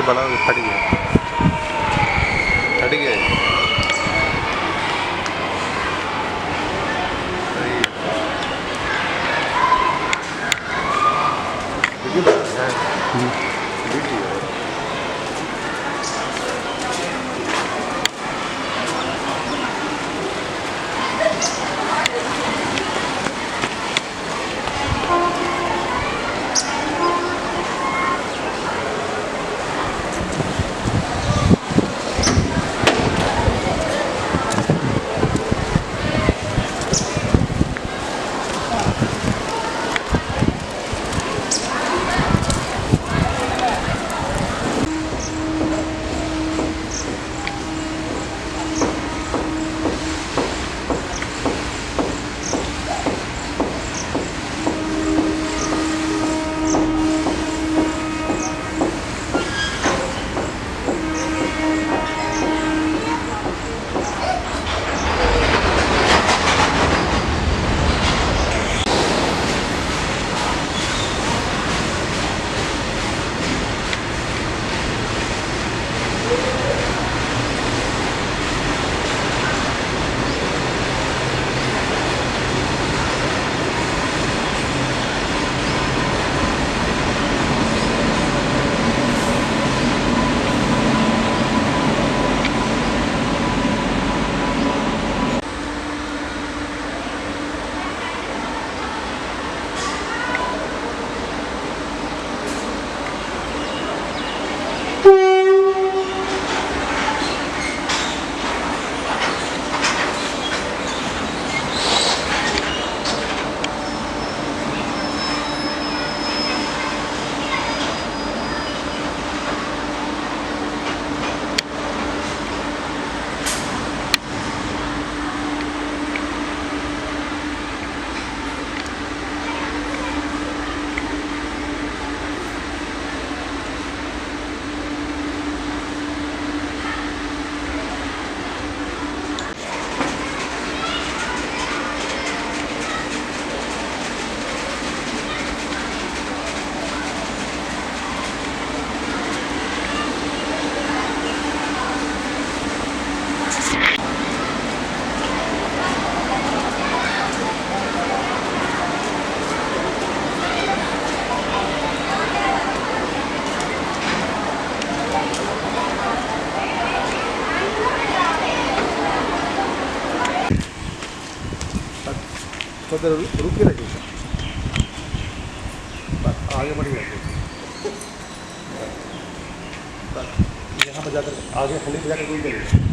बड़ा फट गया फट गया। तो रुक के रखिए, आगे बढ़ रखिए, यहाँ पर जाकर आगे हंडी पर जाकर रुक जाइए।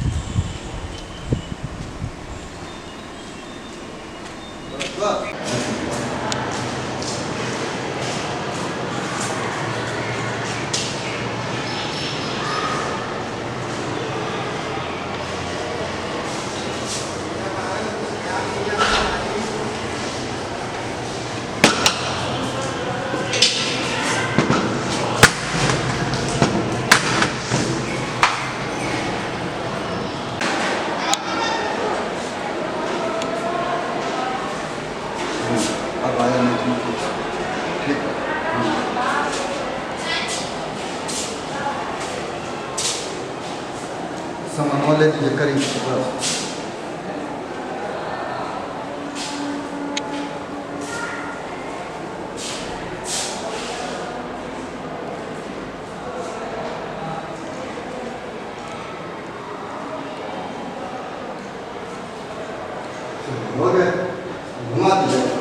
Sama knowledge je kari हो गया घुमा दीजिए।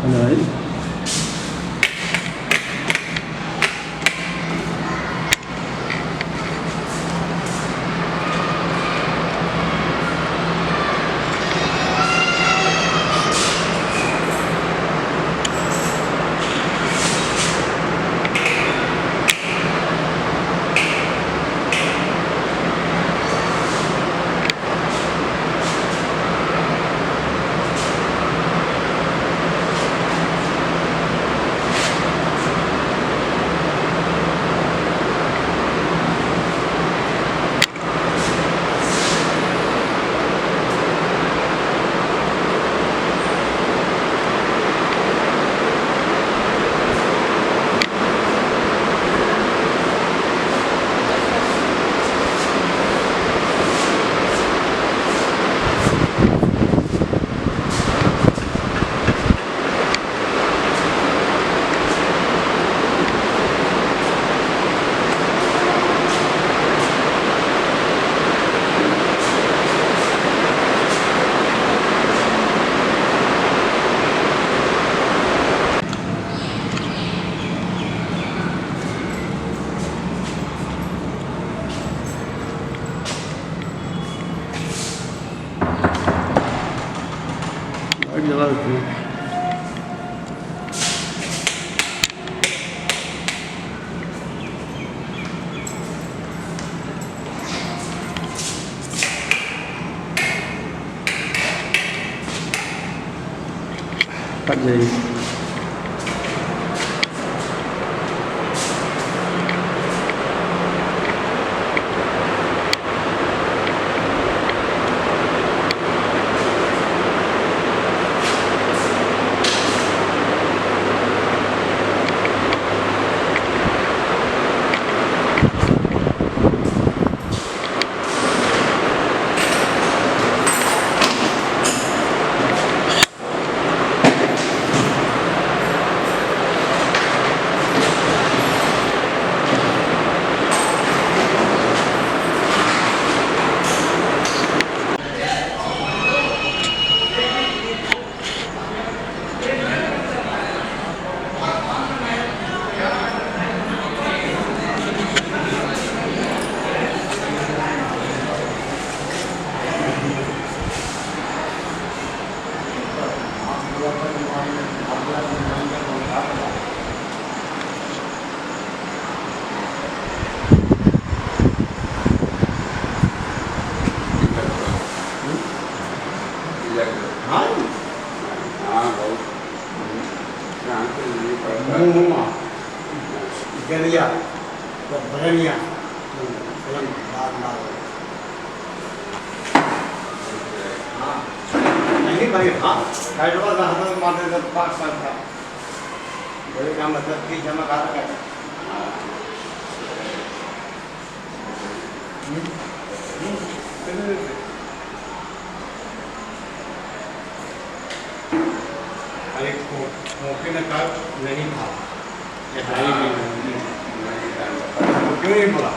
Ano yun? Jala itu. Cắt dây. Gania, Brenia, नहीं भाई हाँ हैदराबाद में हम मानते थे 5 साल का बड़े का मतलब कि जमा खाता है एक मौके में का नहीं था क्यों नहीं बोला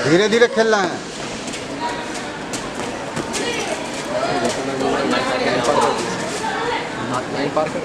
धीरे धीरे खेलना है। पार कर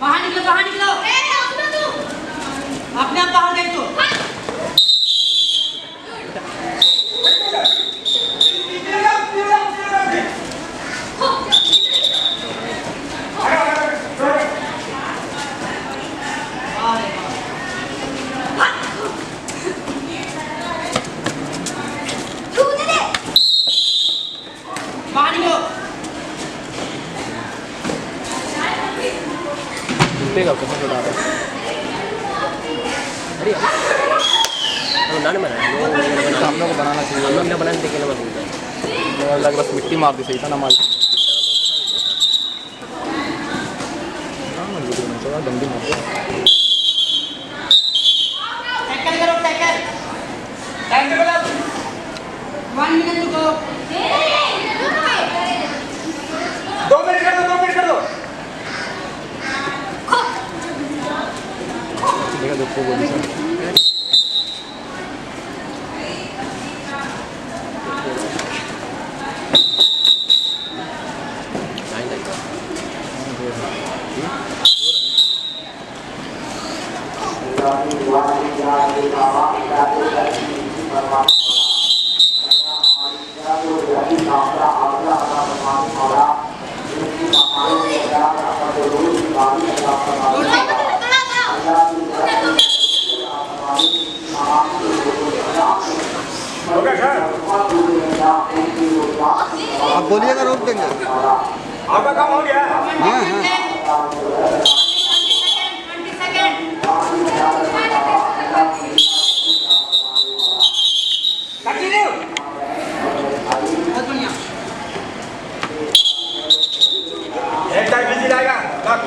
बाहर निकलो अपने आप बाहर गए तो बाहर निकलो का कैसे बना रहा है? अरे नाने बनाया हम लोग को बनाना चाहिए। हम लोग ना बनाने देखे ना बोलते लग बस मिट्टी मार दी सही था ना मार डंडी मार टैकल करो टैकल टाइम टेबल 1 मिनट रुको 2 मिनट कर दो 2 मिनट कर दो देखा देखो बोली सर आप बोलिएगा रोक देंगे। आपका काम हो गया? हाँ हाँ 20 सेकंड कंटिन्यू बहुत बढ़िया एक टाइम बिजी रहेगा लग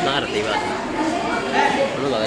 ना रहती बात हम लोग ज़्यादा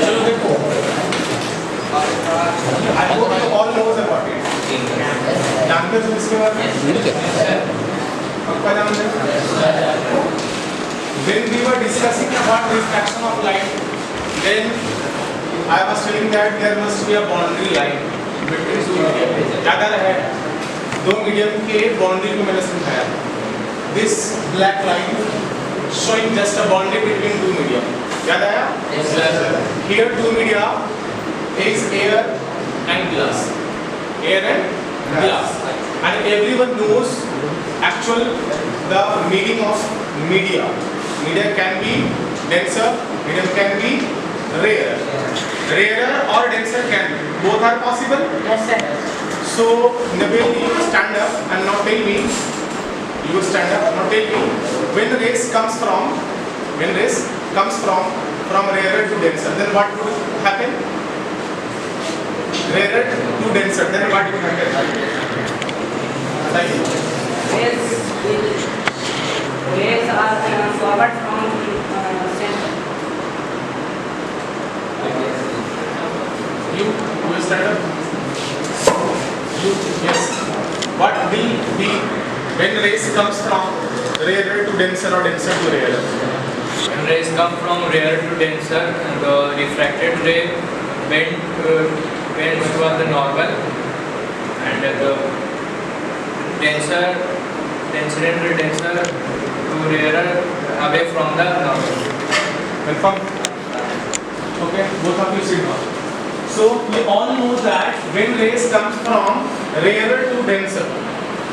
चलो देखो I hope you all knows about it जानते हो इसके बारे में पक्का जानते हो when we were discussing about refraction of light then I was telling that there must be a boundary line between two medium याद आ रहा है दो मीडियम के बाउंड्री को मैंने समझाया this black line showing just a boundary between two medium याद आया here two media is air and glass and everyone knows actual the meaning of media can be denser, medium can be rarer or denser can be. Both are possible. Yes, sir. So Nabil, you stand up and now tell me. You stand up and now tell me when rays comes from rarer to denser, then what would happen? Rarer to denser, then what would happen? Rays are forward from center. You stand up. Yes. What will be when rays comes from rarer to denser or denser to rarer? When rays come from rarer to denser, the refracted ray bends towards the normal, and the denser to rarer away from the normal. Confirm? Okay, both of you sit down. So we all know that when rays comes from rarer to denser,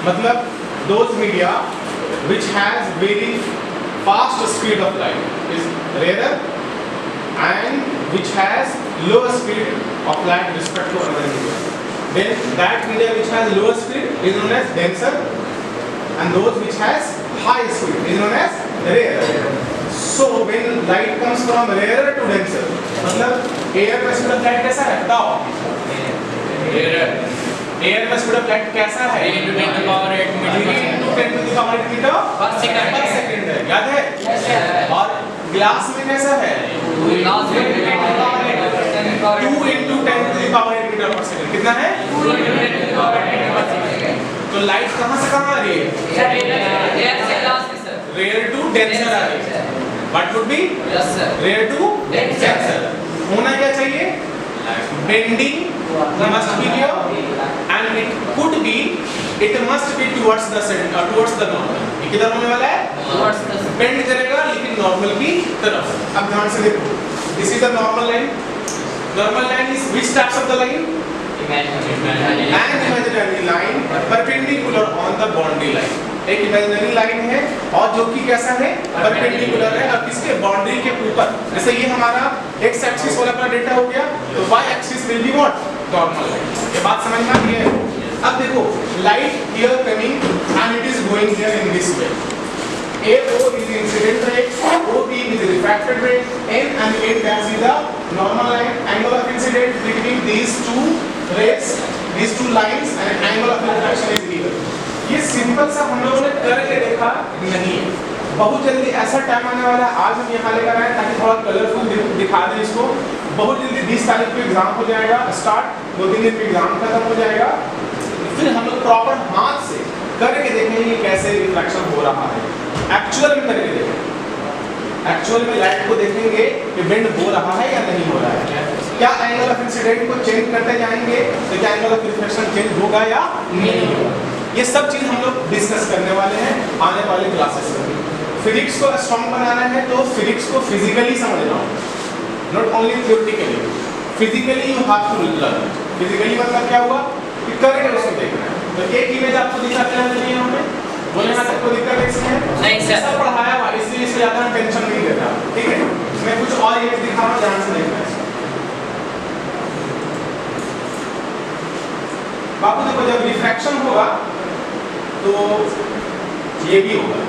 मतलब those media which has very fast speed of light is rarer and which has lower speed of light respect to other media. Then that media which has lower speed is known as denser and those which has high speed is known as rarer. So when light comes from rarer to denser, मतलब air में speed of light कैसा है बताओ? Rarer. Air में speed of light कैसा है? 10 to the power 8 meter. 3 into 10 to the power 8 meter per second. है, याद है? और ग्लास में कैसा है? 2 into 10 to the power 8 meter per second. कितना है? 2 into 10 to the power 8 meter per second. तो लाइट कहाँ से कहाँ आ रही है? Rarer to denser आ रही है. What would be? Yes, sir. Rarer to denser. होना क्या चाहिए? Bending must be here and it must be towards the center, towards the normal. ये किधर होने वाला है? Bend करेगा लेकिन normal की तरफ. अब ध्यान से देखो. This is the normal line. Normal line is which types of the line? An imaginary line perpendicular on the boundary line. एक imaginary line है और जो कि कैसा है? Perpendicular है और किसके boundary के ऊपर. जैसे ये हमारा x axis वाला अपना डेटा हो गया तो y axis will be what? Normal line. ये बात समझ में आ रही है? अब देखो light here coming and it is going here in this way. AO is incident ray, OB is refracted ray, N and N dash is the normal line. Angle of incidence between these two rays, these two lines, and angle of refraction is equal. ये simple सा हम लोगों ने करके देखा नहीं है. बहुत जल्दी ऐसा टाइम आने वाला है, आज हम यहाँ लेकर आए ताकि थोड़ा कलरफुल दिखा दें इसको. बहुत जल्दी 20 तारीख को एग्जाम हो जाएगा स्टार्ट, 2-3 दिन में एग्जाम खत्म हो जाएगा. फिर हम लोग प्रॉपर हाथ से करके देखेंगे कैसे रिफ्रैक्शन हो रहा है. एक्चुअल में करके देखेंगे. एक्चुअल में लाइट को देखेंगे कि बेंड हो रहा है या नहीं हो रहा है. क्या एंगल ऑफ इंसिडेंट को चेंज करते जाएंगे तो क्या एंगल ऑफ रिफ्लेक्शन चेंज होगा या नहीं होगा. ये सब चीज हम लोग डिस्कस करने वाले हैं आने वाले क्लासेस में. फिजिक्स को स्ट्रॉन्ग बनाना है तो फिजिक्स को फिजिकली समझना होगा, not only theoretically. Physically you have to learn. Physically मतलब क्या हुआ कि करके उसको देखना है. तो एक इमेज आपको दिखाते हैं नहीं हमें बोले ना सबको दिक्कत है इसमें नहीं सर. सब पढ़ाया हुआ इसलिए इससे ज्यादा टेंशन नहीं लेता. ठीक है मैं कुछ और इमेज दिखा रहा हूं, ध्यान से देखना है. बाबू देखो जब रिफ्रैक्शन होगा तो ये भी होगा।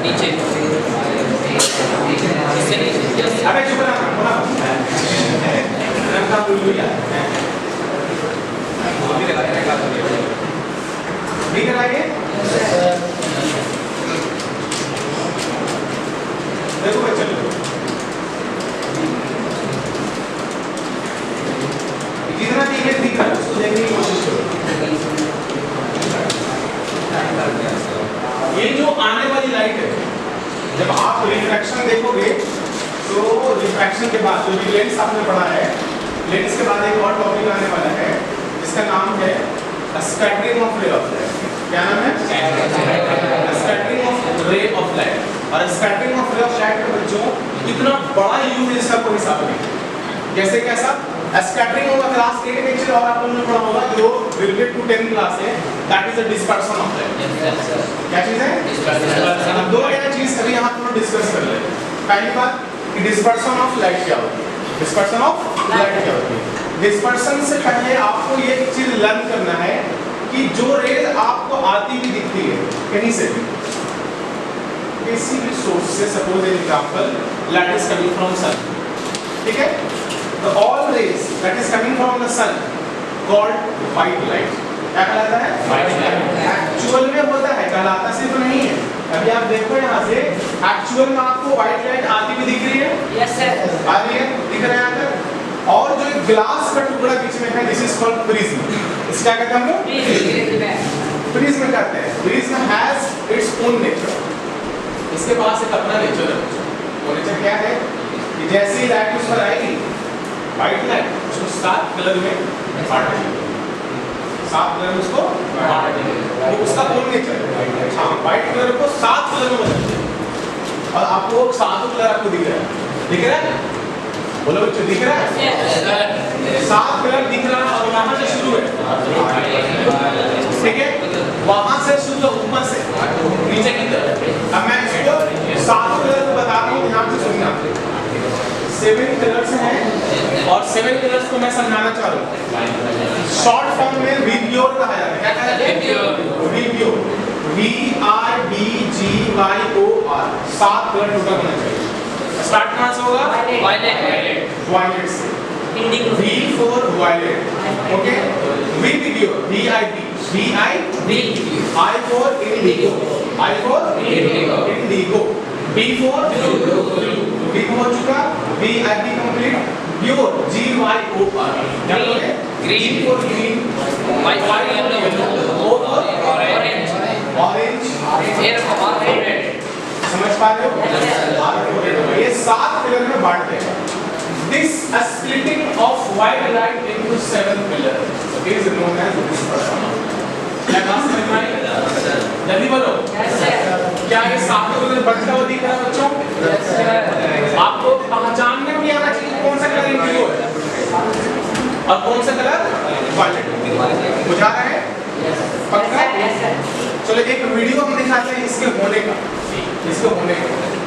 नीचे अबे चुप रहा बोला रंगा बोल लिया ठीक है आगे देखो बच्चे लोग जितना इमेज दिख रहा है उसको देखने की कोशिश करो। ये जो आने वाली लाइट है जब आप रिफ्रैक्शन देखोगे तो रिफ्रैक्शन के बाद जो भी लेंस आपने पढ़ा है लेंस के बाद एक और टॉपिक आने वाला है जिसका नाम है scattering of ray of light. क्या नाम है? Scattering of ray of light. और scattering of ray of light के बच्चों इतना बड़ा यूज है इसका कोई हिसाब नहीं। जैसे कैसा स्कैटरिंग होगा क्लास 8 में और आप लोगों ने पढ़ा होगा जो रिलेटेड टू 10 क्लास है that is the dispersion of light. क्या चीज है? डिस्पर्शन। अब दो नया चीज अभी यहां पर डिस्कस कर ले। पहली बात कि डिस्पर्शन ऑफ लाइट क्या होती है? डिस्पर्शन ऑफ लाइट क्या होती है? डिस्पर्शन से पहले आपको ये एक चीज लर्न करना है कि जो रेज आपको आती हुई दिखती है कहीं से भी किसी भी सोर्स से, suppose example light is coming from sun, ठीक है? तो all rays that is coming from the sun called white light. क्या कहलाता है? White light. एक्चुअल में होता है, कहलाता सिर्फ नहीं है। अभी आप देखो यहाँ से एक्चुअल में आपको व्हाइट लाइट आती हुई दिख रही है? Yes sir. आ रही है, दिख रहा है यहाँ तक। और जो एक ग्लास का टुकड़ा बीच में है दिस इज कॉल्ड प्रिज्म। इसका क्या कहते हैं हम लोग? प्रिज्म कहते हैं। Prism has its own nature. इसके पास एक अपना नेचर है। वो नेचर क्या है कि जैसे ही लाइट उस पर आएगी व्हाइट लाइट उसको 7 कलर में बांट देंगे। 7 कलर में उसको बांट देंगे। वो उसका ओन नेचर है। हाँ, व्हाइट कलर को 7 कलर में बदल देंगे। और आपको 7 कलर आपको दिख रहा है। दिख रहा है? बोलो बच्चों, दिख रहा है? 7 कलर दिख रहा है और वहां से शुरू है, ठीक है? वहां से शुरू है ऊपर से नीचे की तरफ। अब मैं इसको 7 कलर को बता रहा हूँ, ध्यान से सुनना। 7 कलर्स हैं और 7 कलर्स को मैं समझाना चाह रहा हूँ। शॉर्ट फॉर्म में विब्योर कहा जाता है। क्या कहा जाता है? विब्योर। VIBGYOR। 7 कलर टोटल होना चाहिए। स्टार्ट कहाँ से होगा? वायलेट। वायलेट से। V for violet, okay? Vividio, VIB, VIB, I for indigo, I for indigo, B for blue, B हो चुका, VIB complete, pure, GYOR, क्या बोले? Green for green, Y for yellow, O for orange, समझ पा रहे हो? ये 7 कलर में बांटते हैं। This splitting of white light into 7 pillars is known as dispersion. क्या बात समझ में आई? जल्दी बोलो। क्या ये 7 कलर बढ़ता हुआ दिख रहा है बच्चों? आपको पहचानने में आना चाहिए कौन सा कलर इंडिगो है और कौन सा कलर वायलेट। बुझा रहे हैं? पक्का? चलो एक वीडियो हम दिखाते हैं इसके होने का,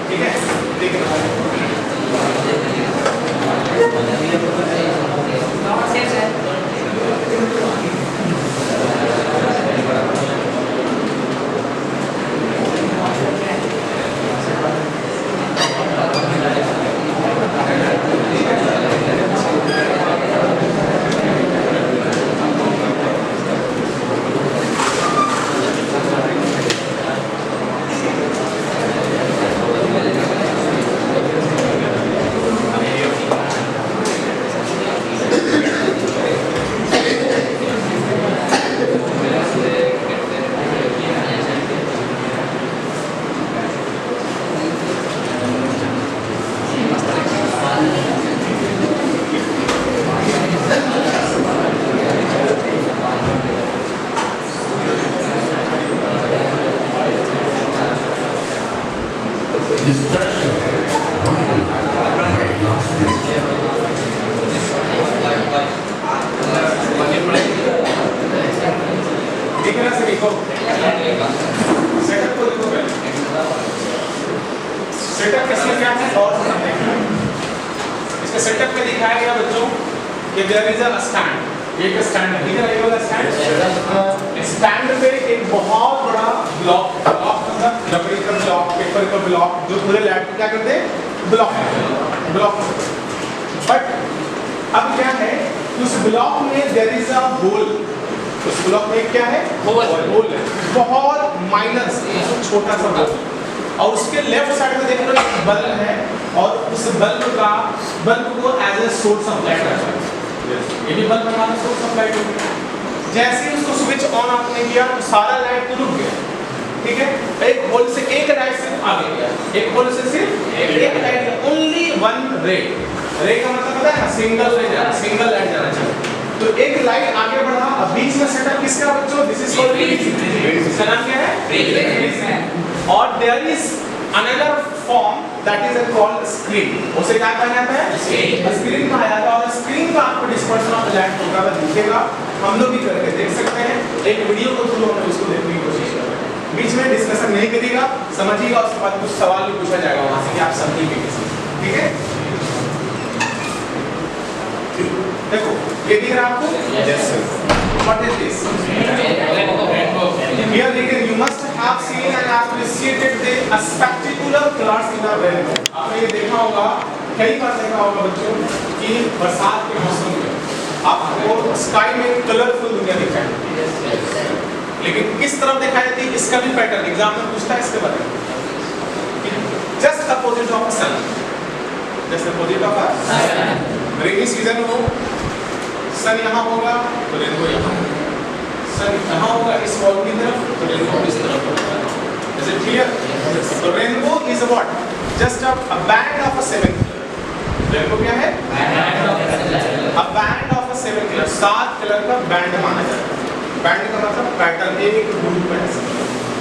ठीक है? देखिए देखो सेटअप को देखो पहले। सेटअप किसमें क्या है और इसके सेटअप में दिखाया गया बच्चों कि देयर इज अ स्टैंड, एक स्टैंड है, इधर ये वाला स्टैंड, स्टैंड पे एक बहुत बड़ा ब्लॉक, मतलब लकड़ी का ब्लॉक, पेपर का ब्लॉक, जो पूरे लैब को क्या करते हैं ब्लॉक। बट अब क्या है, उस ब्लॉक में देयर इज अ होल, उस ब्लॉक में क्या है होल है, बहुत माइनर छोटा सा होल, और उसके लेफ्ट साइड में देख लो एक बल्ब है, और उस बल्ब को as a source of light रखा है। ये भी बल्ब हमारा सोर्स ऑफ लाइट हो गया। जैसे ही उसको स्विच ऑन आपने किया तो सारा लाइट तो रुक गया, ठीक है। एक होल से एक लाइट सिर्फ आगे गया, एक होल से सिर्फ एक लाइट, ओनली वन रे का मतलब पता है ना, सिंगल लाइट जाना चाहिए। तो एक लाइट आगे बढ़ा, अब बीच में सेटअप किसका बच्चों, दिस इज कॉल्ड ब्रिज। इसका नाम क्या है ब्रिज। और there is another form that is called screen, उसे क्या कहा जाता है स्क्रीन कहा जाता है। और स्क्रीन का आपको डिस्पर्शन ऑफ लाइट होगा दिखेगा, हम लोग भी करके देख सकते हैं, एक वीडियो को थ्रू हम उसको देखने की कोशिश कर रहे हैं। बीच में डिस्कशन नहीं करिएगा, समझिएगा, उसके बाद कुछ सवाल भी पूछा जाएगा वहां से कि आप समझिए, ठीक है। देखो ये दिख रहा है आपको, yes sir, what is this, here again you must have seen and appreciated the spectacular colors in a rainbow। आपने ये देखा होगा, कई बार देखा होगा बच्चों कि बरसात के मौसम में आपको स्काई में कलरफुल दुनिया दिखाई, लेकिन किस तरफ दिखाई देती है, इसका भी पैटर्न एग्जाम में पूछता है इसके बारे में। Just opposite of sun, just opposite of sun, rainy season हो, सन यहाँ होगा तो रेनबो यहाँ, सन यहाँ होगा इस वॉल की तरफ तो रेनबो इस तरफ होगा। Is it clear? So rainbow is what? Just a band of a seven color। Rainbow क्या है? A band of a seven color, 7 colour का बैंड माना जाता है। बैंड का मतलब पैटर्न, एक ग्रुप है,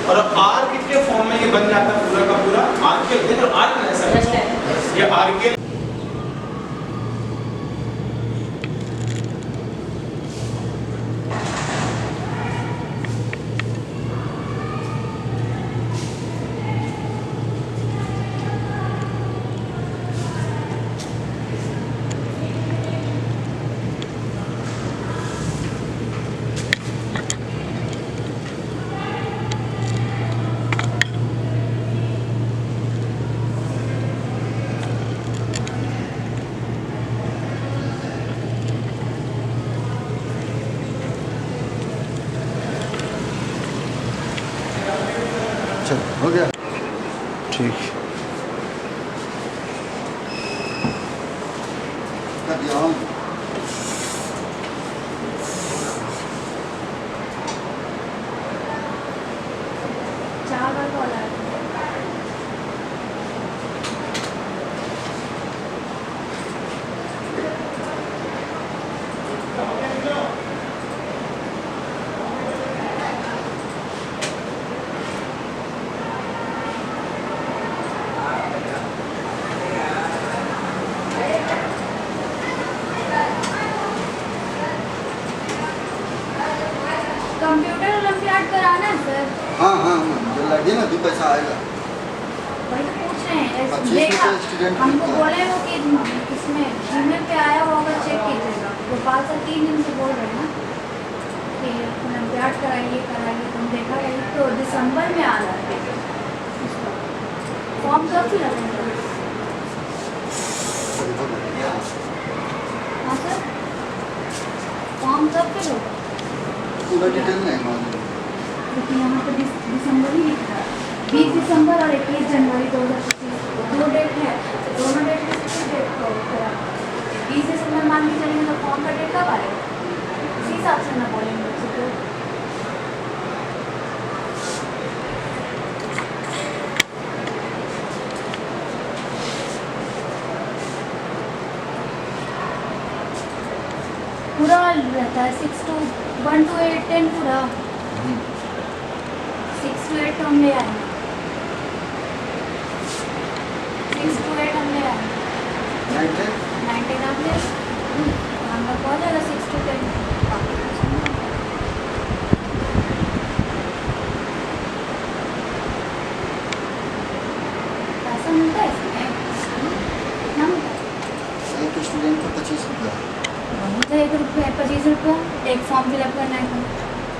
और आर्क के फॉर्म में ये बन जाता है पूरा का पूरा। आर्क के देखो, आर्क ऐसा है, ये आर्क के हो गया ठीक कर दिया हूँ। चावल वाला कंप्यूटर ओलंपियाड कराना है सर। हाँ हाँ हाँ, जो लगे ना 2 पैसा आएगा। वही तो पूछ रहे हैं, 25 देखा रुपए स्टूडेंट हमको मिलता है। बोले वो कि इसमें जीमेल पे आया होगा, चेक कीजिएगा। गोपाल सर 3 दिन से बोल रहे हैं ना कि ओलंपियाड कराइए, तुम देखा रही तो दिसंबर में आ रहा है फॉर्म, कब फिल करेंगे? हाँ सर, फॉर्म कब फिल होगा? पूरा डिटेल नहीं मालूम, क्योंकि यहाँ पर दिसंबर ही लिखा है, 20 दिसंबर और 21 जनवरी 2025 2 डेट है, दोनों डेट में से डेट को करा 20 दिसंबर मान के चलेंगे तो फॉर्म का डेट कब आएगा, उसी हिसाब से ना बोलेंगे बच्चे को। पूरा रहता है 1 to 8 10 पूरा 6 to 8 हम ले आएंगे, 6 to 8 हम ले आएंगे, 19 आप ले हम लोग हो जाएगा 6 to 10। 1 रुपये 25 रुपये एक फॉर्म फिलअप करना है।